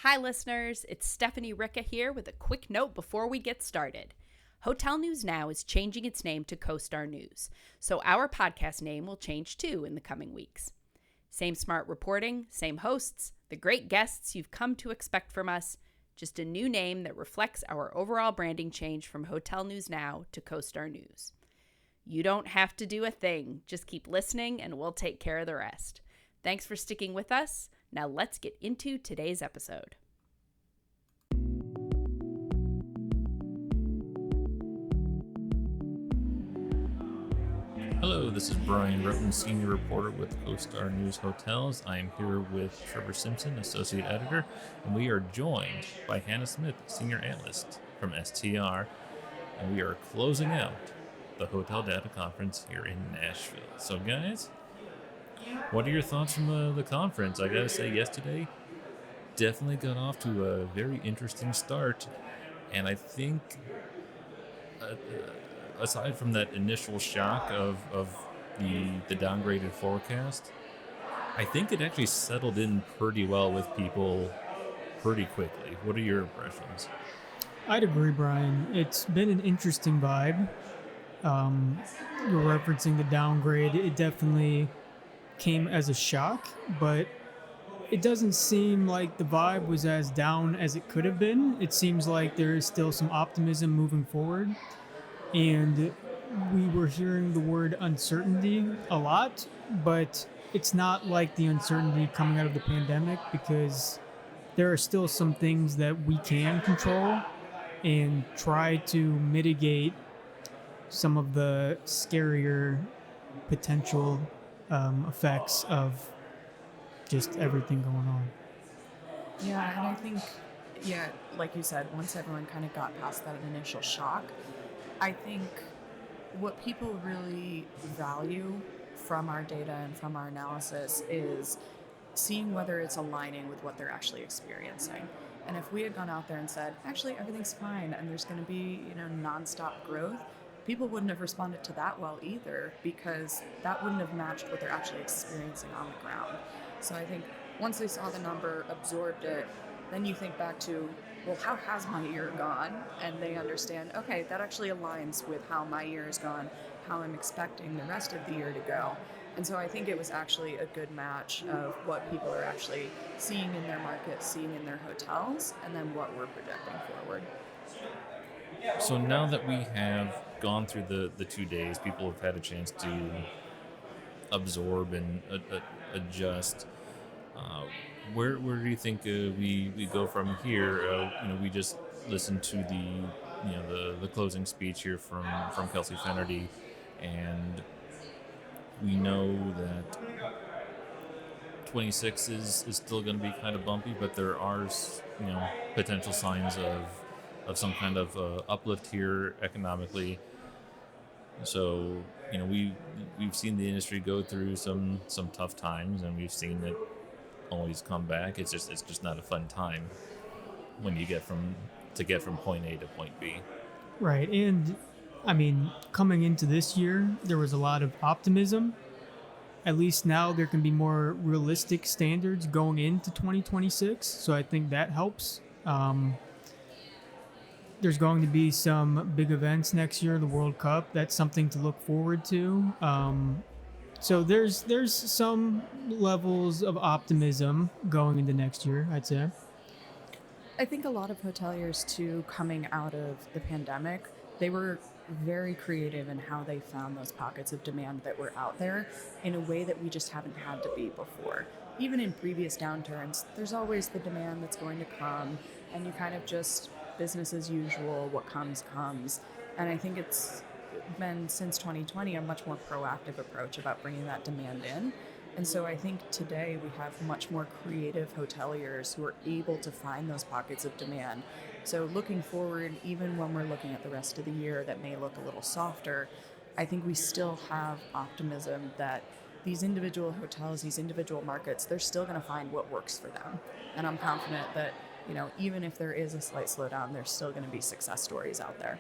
Hi, listeners. It's Stephanie Ricca here with a quick note before we get started. Hotel News Now is changing its name to CoStar News, so our podcast name will change too in the coming weeks. Same smart reporting, same hosts, the great guests you've come to expect from us, just a new name that reflects our overall branding change from Hotel News Now to CoStar News. You don't have to do a thing, just keep listening and we'll take care of the rest. Thanks for sticking with us. Now let's get into today's episode. Hello, this is Bryan, Wroten, senior reporter with CoStar News Hotels. I am here with Trevor Simpson, associate editor, and we are joined by Hannah Smith, senior analyst from STR, and we are closing out the Hotel Data Conference here in Nashville. So, guys, what are your thoughts from the conference? I gotta say, yesterday definitely got off to a very interesting start, and I think aside from that initial shock of the downgraded forecast, I think it actually settled in pretty well with people pretty quickly. What are your impressions? I'd agree, Brian. It's been an interesting vibe. You're referencing the downgrade. It definitely came as a shock, but it doesn't seem like the vibe was as down as it could have been. It seems like there is still some optimism moving forward. And we were hearing the word uncertainty a lot, but it's not like the uncertainty coming out of the pandemic, because there are still some things that we can control and try to mitigate some of the scarier potential effects of just everything going on. Yeah, and I think, like you said, once everyone kind of got past that initial shock, I think what people really value from our data and from our analysis is seeing whether it's aligning with what they're actually experiencing. And if we had gone out there and said, actually, everything's fine and there's going to be, nonstop growth, people wouldn't have responded to that well either, because that wouldn't have matched what they're actually experiencing on the ground. So I think once they saw the number, absorbed it, then you think back to, well, how has my year gone? And they understand, okay, that actually aligns with how my year has gone, how I'm expecting the rest of the year to go. And so I think it was actually a good match of what people are actually seeing in their markets, seeing in their hotels, and then what we're projecting forward. So now that we have gone through the 2 days, people have had a chance to absorb and adjust. Where do you think we go from here? We just listened to the closing speech here from Kelsey Finnerty, and we know that 26 is still going to be kind of bumpy, but there are potential signs of some kind of uplift here economically. So we've seen the industry go through some tough times, and we've seen it always come back. It's just not a fun time when you get from point A to point B. Right. And I mean, coming into this year, there was a lot of optimism. At least now there can be more realistic standards going into 2026. So I think that helps. There's going to be some big events next year, the World Cup. That's something to look forward to. So there's some levels of optimism going into next year, I'd say. I think a lot of hoteliers, too, coming out of the pandemic, they were very creative in how they found those pockets of demand that were out there in a way that we just haven't had to be before. Even in previous downturns, there's always the demand that's going to come, and you kind of just business as usual, what comes. And I think it's been, since 2020, a much more proactive approach about bringing that demand in. And so I think today we have much more creative hoteliers who are able to find those pockets of demand. So looking forward, even when we're looking at the rest of the year that may look a little softer, I think we still have optimism that these individual hotels, these individual markets, they're still going to find what works for them. And I'm confident that, even if there is a slight slowdown, there's still going to be success stories out there.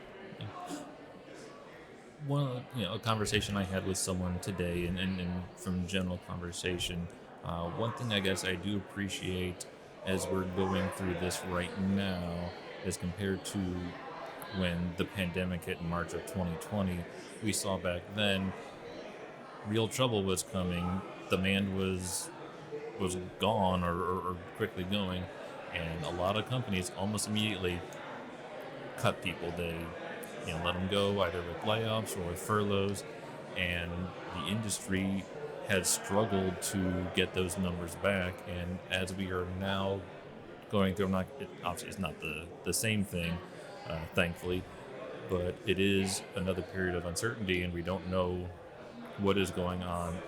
A conversation I had with someone today, and from general conversation, one thing I guess I do appreciate as we're going through this right now as compared to when the pandemic hit in March of 2020. We saw back then real trouble was coming. Demand was gone or quickly going, and a lot of companies almost immediately cut people. They let them go either with layoffs or with furloughs, and the industry has struggled to get those numbers back. And as we are now going through, obviously it's not the same thing, thankfully, but it is another period of uncertainty, and we don't know what is going on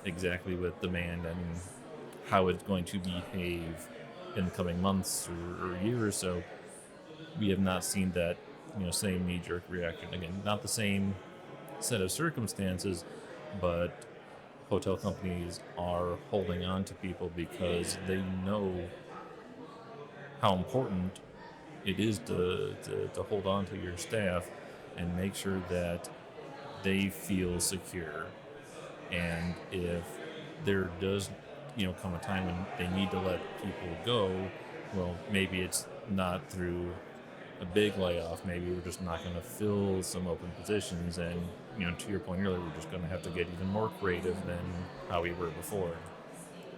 exactly with demand and how it's going to behave in the coming months or year or so. We have not seen that same knee-jerk reaction again. Not the same set of circumstances, but hotel companies are holding on to people because they know how important it is to hold on to your staff and make sure that they feel secure. And if there does come a time when they need to let people go, well, maybe it's not through a big layoff. Maybe we're just not going to fill some open positions, and to your point earlier, we're just going to have to get even more creative than how we were before.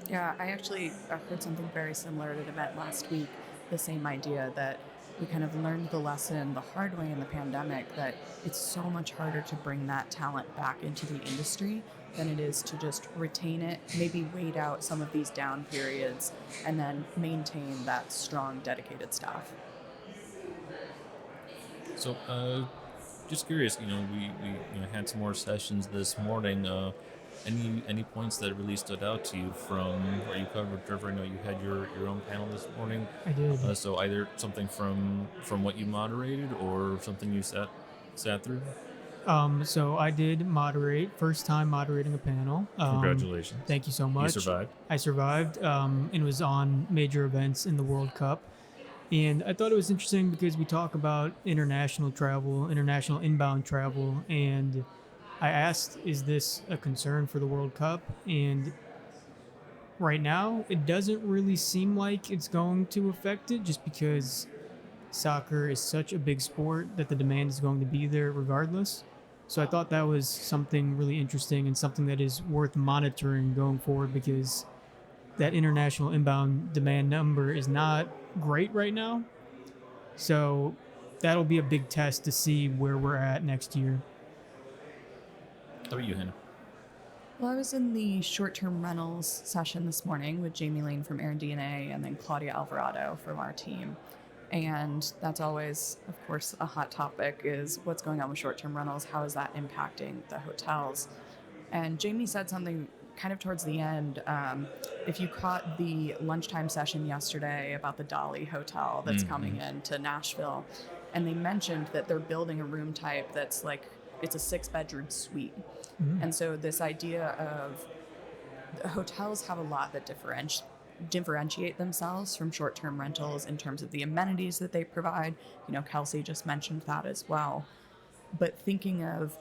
Yeah, I actually heard something very similar at an event last week. The same idea that we kind of learned the lesson the hard way in the pandemic, that it's so much harder to bring that talent back into the industry than it is to just retain it, maybe wait out some of these down periods, and then maintain that strong, dedicated staff. So, just curious, we had some more sessions this morning. Any points that really stood out to you from what you covered, Trevor? I know you had your own panel this morning. I did. So either something from what you moderated or something you sat through. So I did moderate, first time moderating a panel. Congratulations! Thank you so much. You survived. I survived. It was on major events in the World Cup. And I thought it was interesting because we talk about international travel, international inbound travel, and I asked, is this a concern for the World Cup? And right now, it doesn't really seem like it's going to affect it just because soccer is such a big sport that the demand is going to be there regardless. So I thought that was something really interesting and something that is worth monitoring going forward because that international inbound demand number is not great right now. So that'll be a big test to see where we're at next year. How about you, Hannah? Well, I was in the short-term rentals session this morning with Jamie Lane from Air DNA and then Claudia Alvarado from our team. And that's always, of course, a hot topic is what's going on with short-term rentals. How is that impacting the hotels? And Jamie said something kind of towards the end. If you caught the lunchtime session yesterday about the Dolly Hotel that's coming into Nashville, and they mentioned that they're building a room type that's like, it's a 6-bedroom suite. And so this idea of hotels have a lot that differentiate themselves from short-term rentals in terms of the amenities that they provide. Kelsey just mentioned that as well. But thinking of,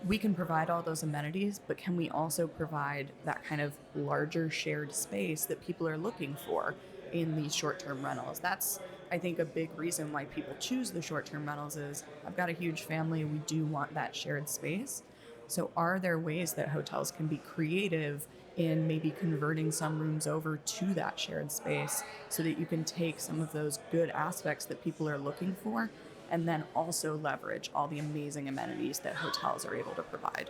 we can provide all those amenities, but can we also provide that kind of larger shared space that people are looking for in these short-term rentals? That's, I think, a big reason why people choose the short-term rentals is, I've got a huge family, we do want that shared space. So are there ways that hotels can be creative in maybe converting some rooms over to that shared space so that you can take some of those good aspects that people are looking for and then also leverage all the amazing amenities that hotels are able to provide?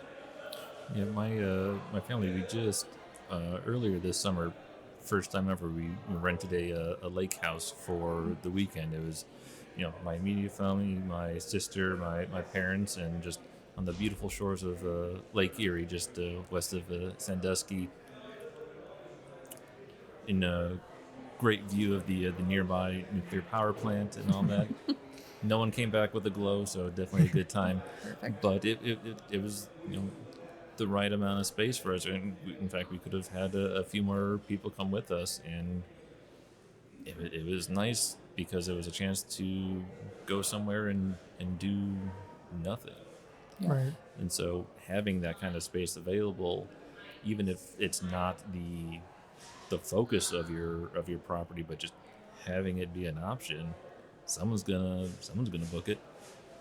Yeah, my family, we just earlier this summer, first time ever, we rented a lake house for the weekend. It was, my immediate family, my sister, my parents, and just on the beautiful shores of Lake Erie, just west of Sandusky, in a great view of the nearby nuclear power plant and all that. No one came back with a glow, so definitely a good time. Perfect. But it was the right amount of space for us, and in fact we could have had a few more people come with us, and it was nice because it was a chance to go somewhere and do nothing. Yeah. Right. And so having that kind of space available, even if it's not the the focus of your property, but just having it be an option, someone's gonna book it.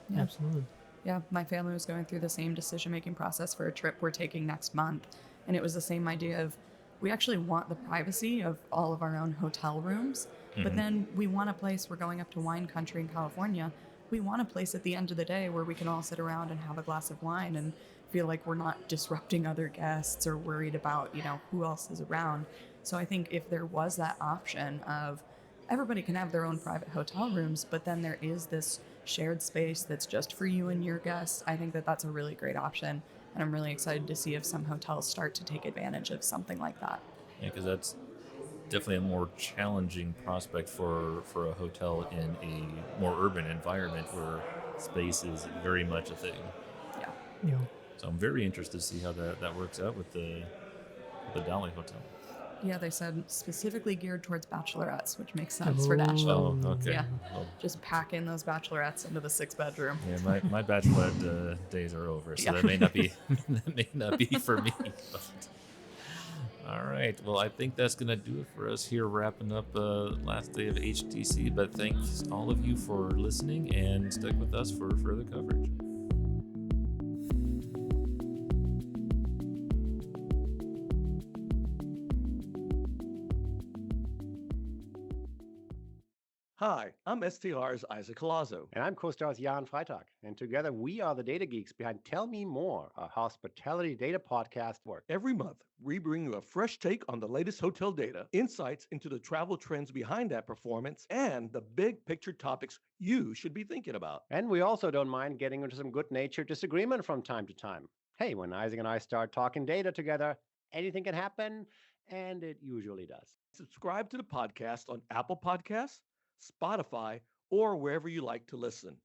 Yeah. Absolutely. Yeah, my family was going through the same decision-making process for a trip we're taking next month, and it was the same idea of we actually want the privacy of all of our own hotel rooms, but Hmm. then we want a place. We're going up to wine country in California. We want a place at the end of the day where we can all sit around and have a glass of wine and feel like we're not disrupting other guests or worried about, who else is around. So I think if there was that option of everybody can have their own private hotel rooms, but then there is this shared space that's just for you and your guests, I think that that's a really great option. And I'm really excited to see if some hotels start to take advantage of something like that. Yeah, because that's definitely a more challenging prospect for a hotel in a more urban environment where space is very much a thing. Yeah. Yeah. So I'm very interested to see how that works out with the Dolly Hotel. Yeah, they said specifically geared towards bachelorettes, which makes sense for Nashville. Oh, okay. Yeah. Well, Just pack in those bachelorettes into the 6 bedroom. yeah, my bachelorette days are over, so Yeah. that may not be that may not be for me. But, all right. Well, I think that's gonna do it for us here, wrapping up last day of HTC. But thanks all of you for listening, and stick with us for further coverage. Hi, I'm STR's Isaac Colazo. And I'm CoStar's Jan Freitag. And together we are the data geeks behind Tell Me More, a hospitality data podcast work. Every month, we bring you a fresh take on the latest hotel data, insights into the travel trends behind that performance, and the big picture topics you should be thinking about. And we also don't mind getting into some good-natured disagreement from time to time. Hey, when Isaac and I start talking data together, anything can happen, and it usually does. Subscribe to the podcast on Apple Podcasts, Spotify, or wherever you like to listen.